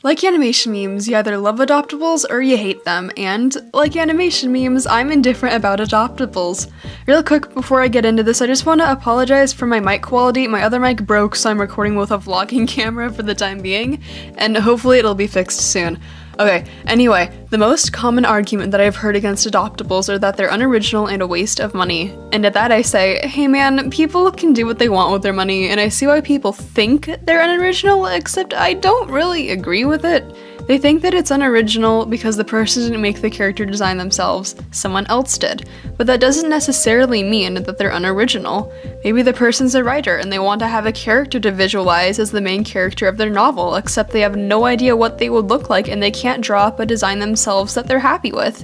Like animation memes, you either love adoptables or you hate them, and like animation memes, I'm indifferent about adoptables. Real quick before I get into this, I just want to apologize for my mic quality. My other mic broke, so I'm recording with a vlogging camera for the time being, and hopefully it'll be fixed soon. Okay, anyway, the most common argument that I've heard against adoptables are that they're unoriginal and a waste of money. And at that I say, hey man, people can do what they want with their money, and I see why people think they're unoriginal, except I don't really agree with it. They think that it's unoriginal because the person didn't make the character design themselves, someone else did. But that doesn't necessarily mean that they're unoriginal. Maybe the person's a writer and they want to have a character to visualize as the main character of their novel, except they have no idea what they would look like and they can't draw up a design themselves that they're happy with.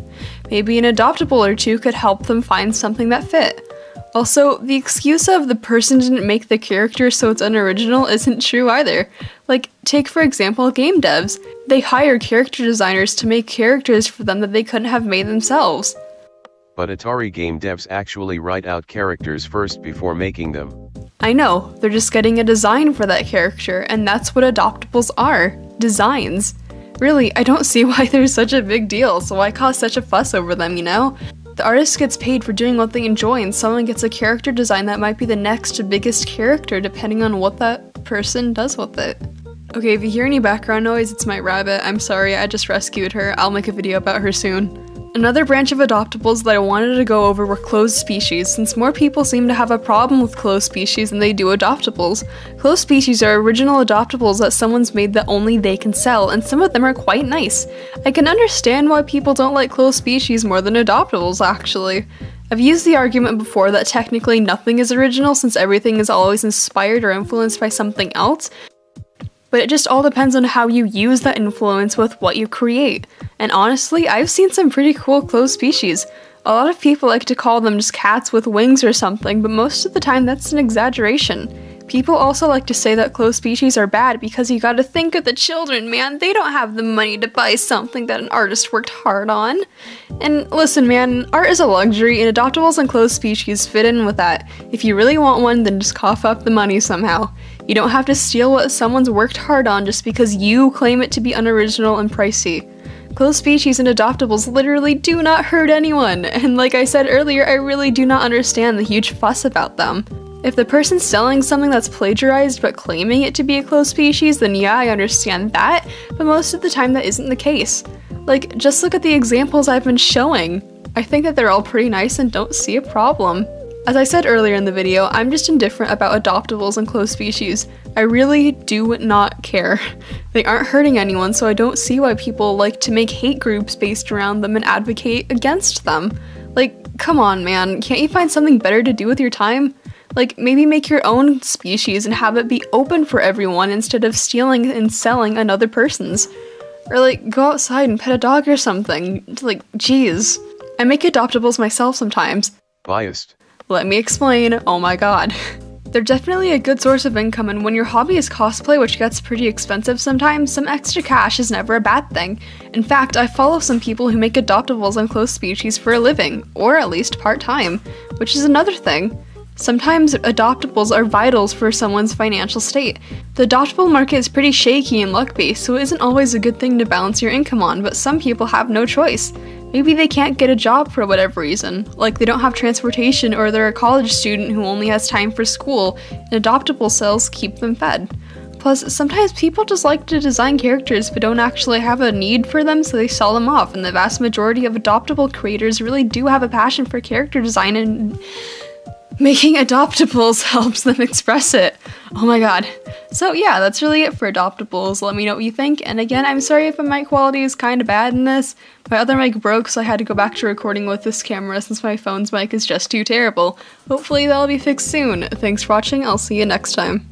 Maybe an adoptable or two could help them find something that fit. Also, the excuse of the person didn't make the character so it's unoriginal isn't true either. Like, take for example game devs. They hire character designers to make characters for them that they couldn't have made themselves. But Atari game devs actually write out characters first before making them. I know, they're just getting a design for that character, and that's what adoptables are. Designs. Really, I don't see why they're such a big deal, so why cause such a fuss over them, you know? The artist gets paid for doing what they enjoy, and someone gets a character design that might be the next biggest character depending on what that person does with it. Okay, if you hear any background noise, it's my rabbit. I'm sorry, I just rescued her. I'll make a video about her soon. Another branch of adoptables that I wanted to go over were closed species, since more people seem to have a problem with closed species than they do adoptables. Closed species are original adoptables that someone's made that only they can sell, and some of them are quite nice. I can understand why people don't like closed species more than adoptables, actually. I've used the argument before that technically nothing is original since everything is always inspired or influenced by something else, but it just all depends on how you use that influence with what you create. And honestly, I've seen some pretty cool closed species. A lot of people like to call them just cats with wings or something, but most of the time that's an exaggeration. People also like to say that closed species are bad because you gotta think of the children, man. They don't have the money to buy something that an artist worked hard on. And listen, man, art is a luxury, and adoptables and closed species fit in with that. If you really want one, then just cough up the money somehow. You don't have to steal what someone's worked hard on just because you claim it to be unoriginal and pricey. Closed species and adoptables literally do not hurt anyone, and like I said earlier, I really do not understand the huge fuss about them. If the person's selling something that's plagiarized but claiming it to be a closed species, then yeah, I understand that, but most of the time that isn't the case. Like, just look at the examples I've been showing. I think that they're all pretty nice and don't see a problem. As I said earlier in the video, I'm just indifferent about adoptables and closed species. I really do not care. They aren't hurting anyone, so I don't see why people like to make hate groups based around them and advocate against them. Like, come on man, can't you find something better to do with your time? Like, maybe make your own species and have it be open for everyone instead of stealing and selling another person's. Or like, go outside and pet a dog or something. Like, geez. I make adoptables myself sometimes. Biased. Let me explain. Oh my god. They're definitely a good source of income, and when your hobby is cosplay, which gets pretty expensive sometimes, some extra cash is never a bad thing. In fact, I follow some people who make adoptables and closed species for a living, or at least part-time, which is another thing. Sometimes adoptables are vitals for someone's financial state. The adoptable market is pretty shaky and luck-based, so it isn't always a good thing to balance your income on, but some people have no choice. Maybe they can't get a job for whatever reason, like they don't have transportation or they're a college student who only has time for school, and adoptable sales keep them fed. Plus, sometimes people just like to design characters but don't actually have a need for them, so they sell them off, and the vast majority of adoptable creators really do have a passion for character design, and making adoptables helps them express it. Oh my god. So yeah, that's really it for adoptables. Let me know what you think, and again, I'm sorry if my mic quality is kinda bad in this. My other mic broke, so I had to go back to recording with this camera since my phone's mic is just too terrible. Hopefully that'll be fixed soon. Thanks for watching, I'll see you next time.